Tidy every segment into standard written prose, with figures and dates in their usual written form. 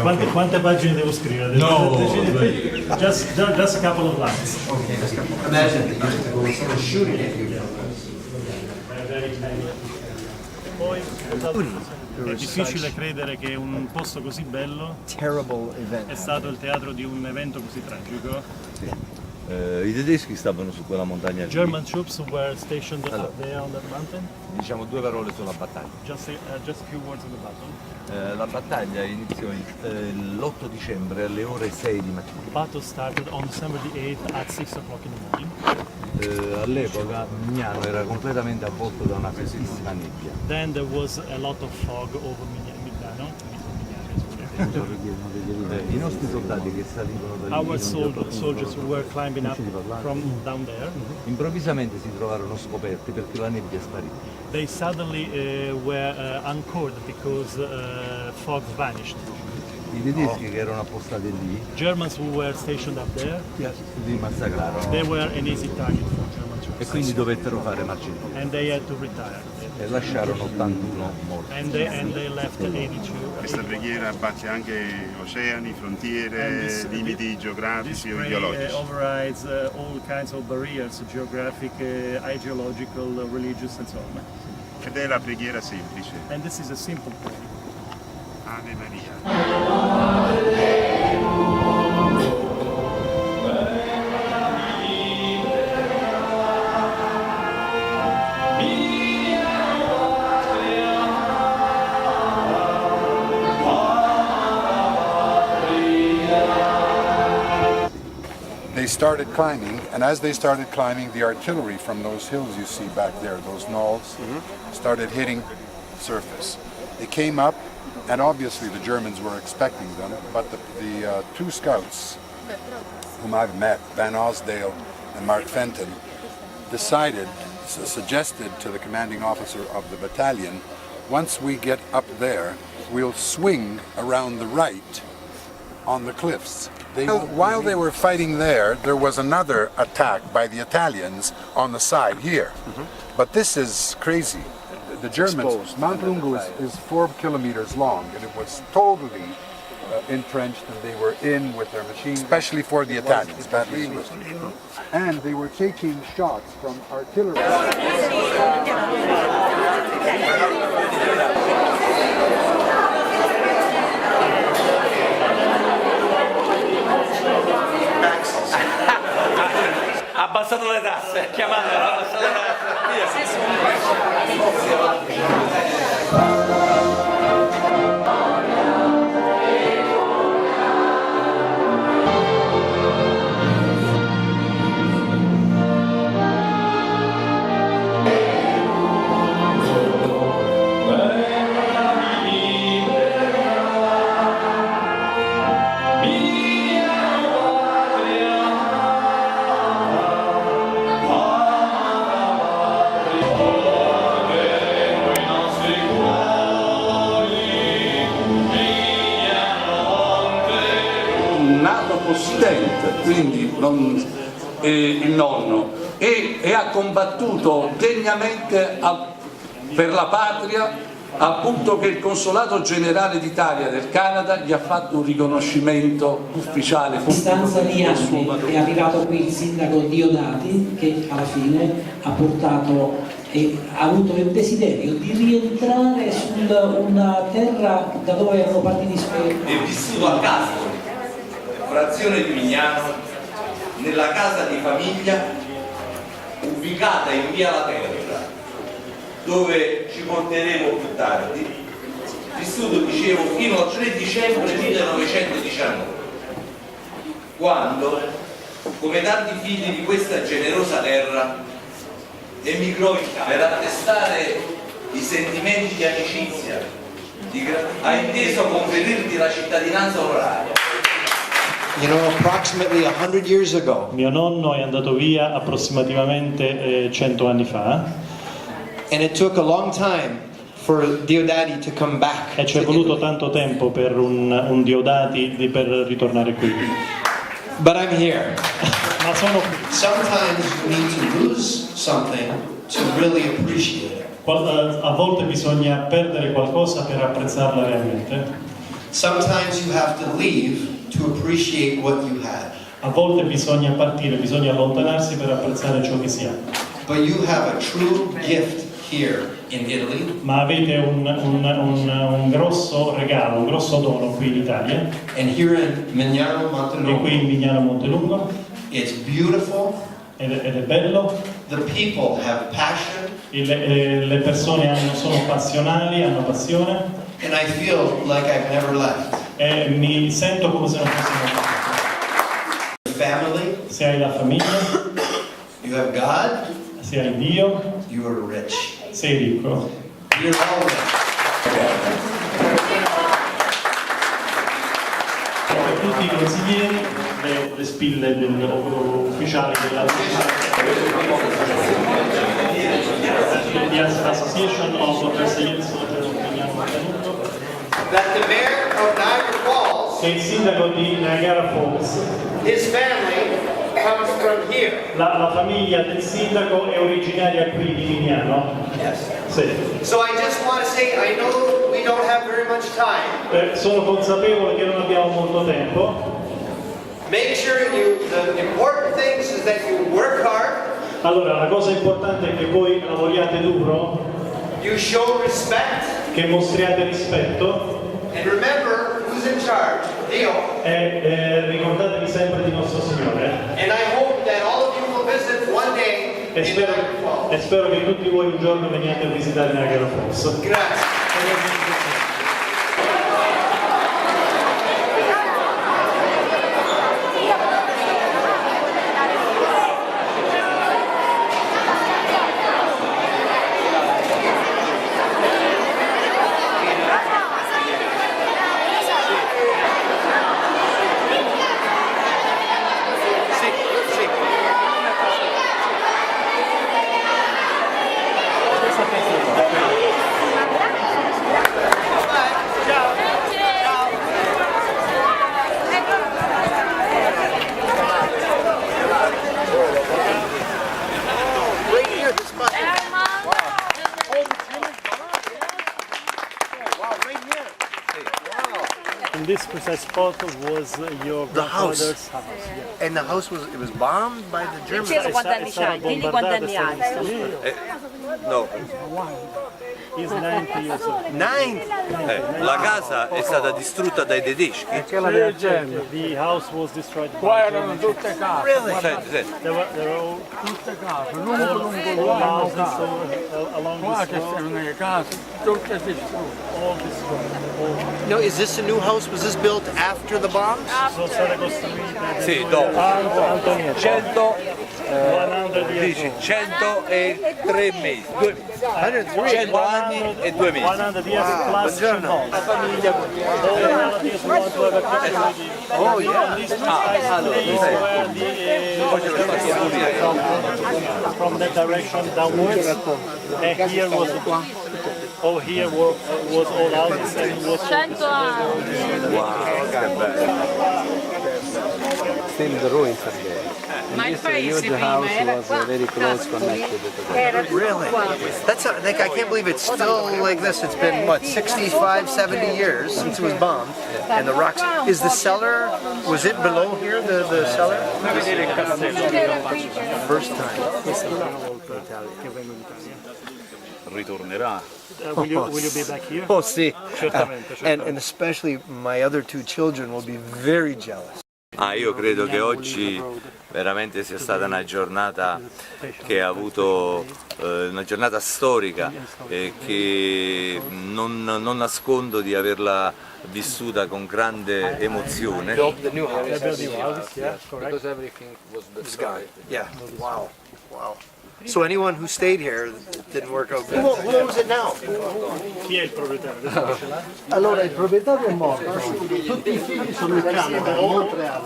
Quante pagine devo scrivere? No, just a couple of lines. Okay, imagine that you have to go someone shooting at you. Poi è difficile credere che un posto così bello è stato il teatro di un evento così tragico. I tedeschi stavano su quella montagna lì. German troops were stationed up there on that mountain. Diciamo due parole sulla battaglia. Just a few words on the battle. La battaglia iniziò l'8 dicembre alle ore 6 di mattina. The battle started on December the 8th at 6 o'clock in the morning. All'epoca Mignano era completamente avvolto da una pesantissima nebbia. Then there was a lot of fog over Mignano. I nostri soldati che salivano da lì, Our soldiers who were climbing up from down there, improvvisamente si trovarono scoperti perché la nebbia sparì. they suddenly were uncored because fog vanished. I tedeschi che erano appostati lì Germans who were stationed up there, li massacrarono they were an easy target for German troops. e quindi dovettero fare marcia indietro And they had to retire. e lasciarono 81 morti. And they left 82. Questa preghiera abbatte anche oceani, frontiere, limiti geografici o ideologici. Overrides all kinds of barriers, geographic, ideological, religious and so on. Ed è la preghiera semplice. And this is a simple prayer. Ave Maria. They started climbing, and as they started climbing, the artillery from those hills you see back there, those knolls, started hitting surface. They came up, and obviously the Germans were expecting them, but the two scouts whom I've met, Van Osdale and Mark Fenton, suggested to the commanding officer of the battalion, once we get up there, we'll swing around the right on the cliffs. While they were fighting there was another attack by the Italians on the side here. But this is crazy. The Germans, Mount Lungo is 4 kilometers long, and it was totally entrenched, and they were in with their machines, especially for the Italians, badly used. And they were taking shots from artillery. Abbassato le tasse, chiamatela, abbassate le quindi il nonno, e ha combattuto degnamente per la patria, al punto che il Consolato Generale d'Italia del Canada gli ha fatto un riconoscimento ufficiale. A distanza di anni è arrivato qui il sindaco Diodati, che alla fine ha portato e ha avuto il desiderio di rientrare su una terra da dove erano partiti suoi. È vissuto a Castro, frazione di Mignano, nella casa di famiglia ubicata in via La Terra, dove ci porteremo più tardi, vissuto, dicevo, fino al 3 dicembre 1919, quando, come tanti figli di questa generosa terra, emigrò in Canada per attestare i sentimenti di amicizia, ha inteso conferirti la cittadinanza onoraria. You know, approximately 100 years ago, Mio nonno è andato via approssimativamente 100 anni fa and it took a long time for Diodati to come back. e ci è voluto tanto tempo per un Diodati per ritornare qui. But I'm here. Ma sono qui. Sometimes you need to lose something to really appreciate it. A volte bisogna perdere qualcosa per apprezzarla realmente. Sometimes you have to leave to appreciate what you had. A volte bisogna partire, bisogna allontanarsi per apprezzare ciò che si ha. But you have a true gift here in Italy. Ma avete un grosso regalo, un grosso dono qui in Italia. And here in Mignano E qui in Mignano M.L. It's beautiful. Ed è bello. The people have passion. Le persone sono passionali, hanno passione. And I feel like I've never left. E mi sento come se non fossi mai passato. Family. Se hai la famiglia. You have God. Se hai Dio. You are rich. Sei ricco. You're all rich. Per tutti i consiglieri, le spille ufficiali della Association of Consiglieri Mignano M.L. That the mayor of Niagara Falls, Che il sindaco di Niagara Falls, his family comes from here. la famiglia del sindaco è originaria qui di Mignano. Yes. Sì. So I just want to say, I know we don't have very much time. Sono consapevole che non abbiamo molto tempo. Make sure the important things is that you work hard. Allora, la cosa importante è che voi lavoriate duro, You show respect. che mostriate rispetto And remember who's in charge, Dio. e ricordatevi sempre di nostro Signore. And I hope that all of you will visit one day E in Niagara Falls. spero che tutti voi un giorno veniate a visitare Niagara Falls. Grazie. In this precise spot was your grandfather's house. Yeah. And the house was bombed by the Germans? C'era quanti anni c'hai? Digli quanti anni hai. No. He's 90 years old. La casa è stata distrutta dai tedeschi? The house was destroyed by Germans. Really? There were all houses along this road. All destroyed. No, is this a new house? Was this built after the bombs? Sono state costruite Sì, dopo. 103 mesi, 100 anni e 2 mesi. 100 years plus 2 months. La famiglia, all the relatives want to have a picture with you. Oh yeah. This where from that direction downwards. And here was here was all houses and was 100 anni. Wow, che bello. Still the ruins are there. Ma il paese The house was very close connected to the Really? That's like I can't believe it's still like this. It's been what 65, 70 years since it was bombed, and the rocks. Is the cellar? Was it below here? The cellar? First time. Ritornerà. will you be back here? Oh, see. Certamente. And especially my other two children will be very jealous. Io credo che oggi veramente sia stata una giornata che ha avuto una giornata storica e che non nascondo di averla vissuta con grande emozione. The new house. because everything was destroyed. Yeah. Wow. Wow. So anyone who stayed here didn't work out good. Who owns it now? Chi è il proprietario? Allora il proprietario è morto, tutti i figli sono in Canada, a Montreal.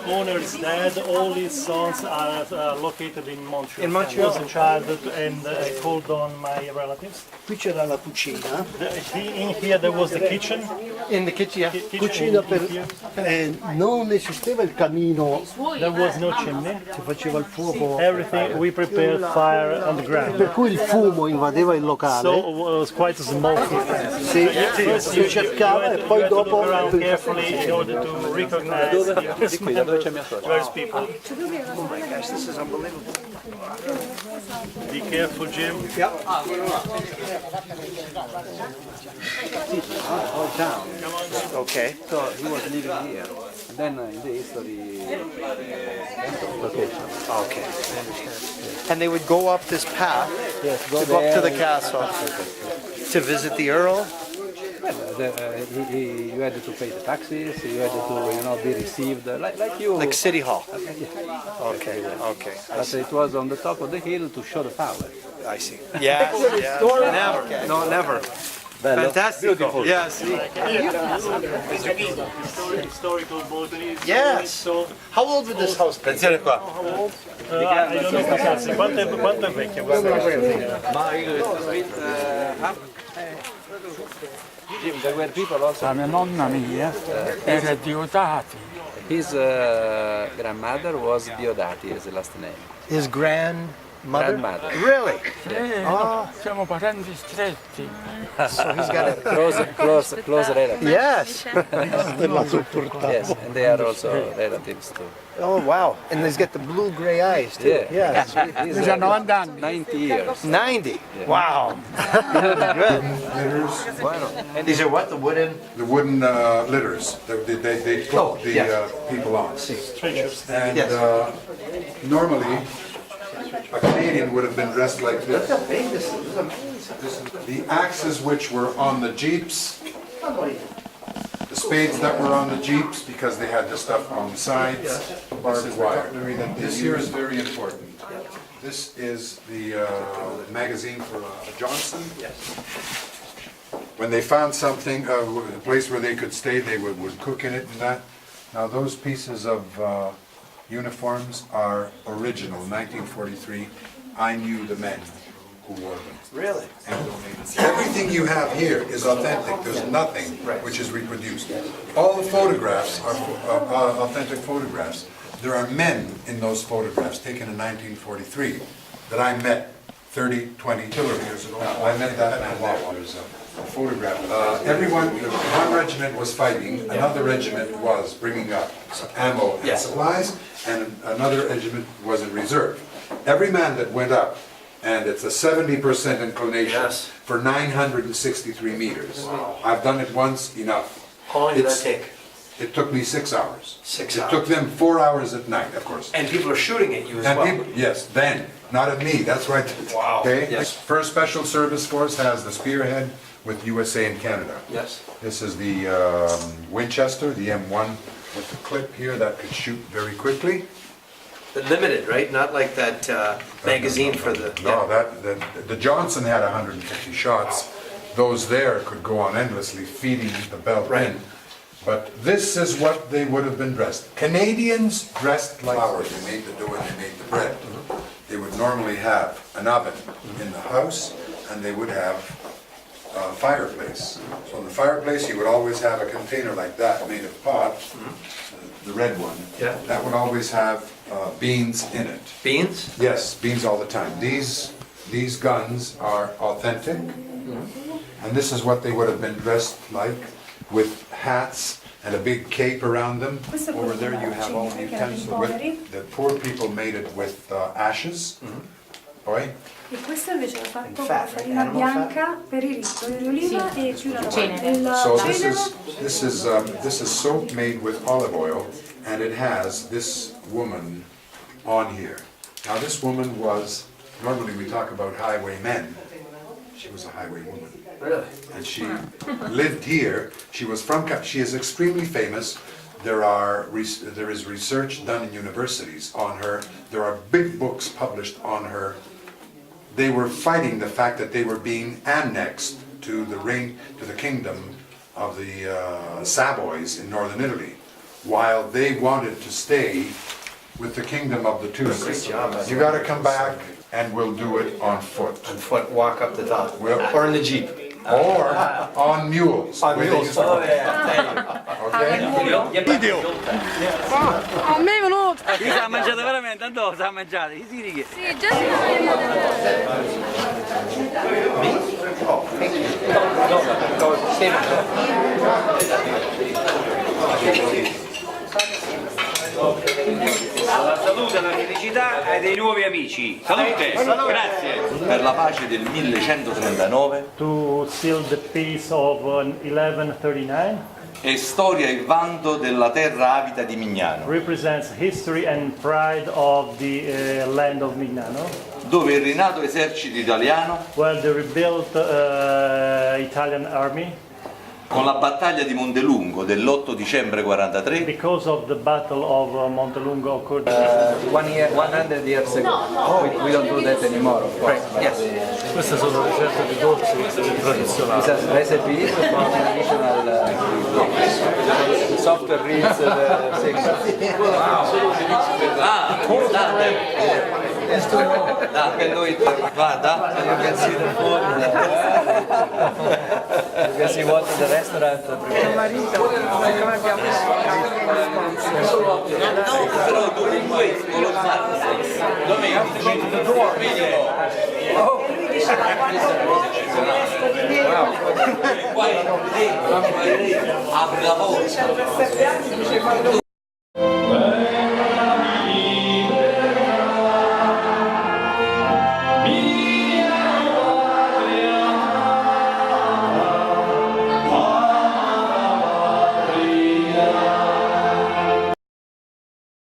Owner is dead, all his sons are located in Montreal. In Montreal. I was a child and I called on my relatives. Qui c'era la cucina. In here there was the kitchen. In the kitchen, yeah. Cucina non esisteva il camino, There was no chimney. si faceva il fuoco. Everything we prepared fire on the ground. Per cui il fumo invadeva il locale. So it was quite smoky. Si cercava e poi dopo... Around carefully in order to recognize the various people. Oh my gosh, this is unbelievable. Be careful, Jim. All town. Okay. So he was living here. And then in the history, location. Okay. And they would go up this path to go up to the castle to visit the Earl. You had to pay the taxes. You had to, be received like you. Like City Hall. Yeah. Okay. Okay. But it was on the top of the hill to show the power. I see. Yeah. Never. No, never. Fantastic. Beautiful. Yes. Historical botany. Yes. How old would this house be? Attenzione qua. I don't know precisely. Quanto è vecchio? There were people also. La mia nonna mia era Diodati. His grandmother was Diodati, is the last name. His grandmother? Really? Siamo parenti stretti. So he's got a Close relatives. Yes. Yes, and they are also relatives too. Oh wow! And he's got the blue-gray eyes too. Yeah. Yes. He's 90 years. 90. Yeah. Wow. Good. Litters. And these are what? The wooden? The wooden litters that they put people on. And normally, a Canadian would have been dressed like this. The axes which were on the jeeps, the spades that were on the jeeps, because they had the stuff on the sides, barbed wire. This here is very important. This is the magazine for Johnson. When they found something, a place where they could stay, they would cook in it and that. Now those pieces of uniforms are original, 1943. I knew the men who wore them. Really? And everything you have here is authentic. There's nothing which is reproduced. All the photographs are authentic photographs. There are men in those photographs taken in 1943 that I met 30, 20 years ago. I met that man there. There's a photograph. One regiment was fighting, another regiment was bringing up ammo and supplies, and another regiment was in reserve. Every man that went up, and it's a 70% inclination for 963 meters. I've done it once, enough. How long did that take? It took me 6 hours. 6 It hours. took them 4 hours at night, of course. And people are shooting at you as And well. people, yes, then, not at me, that's right. Wow. Okay? Yes. First Special Service Force has the spearhead with USA and Canada. Yes. This is the Winchester, the M1 with the clip here that could shoot very quickly. But limited, right? Not like that magazine for the... No, the Johnson had 150 shots. Those there could go on endlessly, feeding the belt in. But this is what they would have been dressed. Canadians dressed like flowers. They made the dough and they made the bread. They would normally have an oven in the house, and they would have a fireplace. So in the fireplace, you would always have a container like that made of pot, the red one. Yeah. That would always have beans in it. Beans? Yes, beans all the time. These guns are authentic, and this is what they would have been dressed like, with hats and a big cape around them. Over there you have all the utensils. The poor people made it with ashes. Poi? E questo invece l'ho fatto con farina bianca per il ritto di oliva e più la So this is soap made with olive oil, and it has this woman on here. Now this woman was, normally we talk about highwaymen. She was a highwaywoman. Really? And she lived here. She is extremely famous. There is research done in universities on her. There are big books published on her. They were fighting the fact that they were being annexed to the kingdom of the Savoys in northern Italy, while they wanted to stay with the kingdom of the Tusks. Great job. You got to come back, and we'll do it on foot. On foot, walk up the top. Well, or in the Jeep. or on mules. On with mules. these- Okay? Video. A me è venuto! Chi si è mangiato veramente? Dove si è mangiato? Chi si righe? Sì, già si è La salute, la felicità e dei nuovi amici. Salute! Grazie! Per la pace del 1139 To seal the peace of 1139 è storia e vanto della terra avida di Mignano, represents history and pride of the land of Mignano, dove il rinato esercito italiano, where the rebuilt Italian army, con la battaglia di Lungo dell'8 dicembre 43, because of the battle of Lungo occurred 100 years ago. We don't do that anymore, of course. Yes. Queste sono ricette di dolci tradizionali. This is recipe for traditional software reels Anche noi vada. You can see the food. You can see what the restaurant prepares. Però tu in questo lo apri la porta.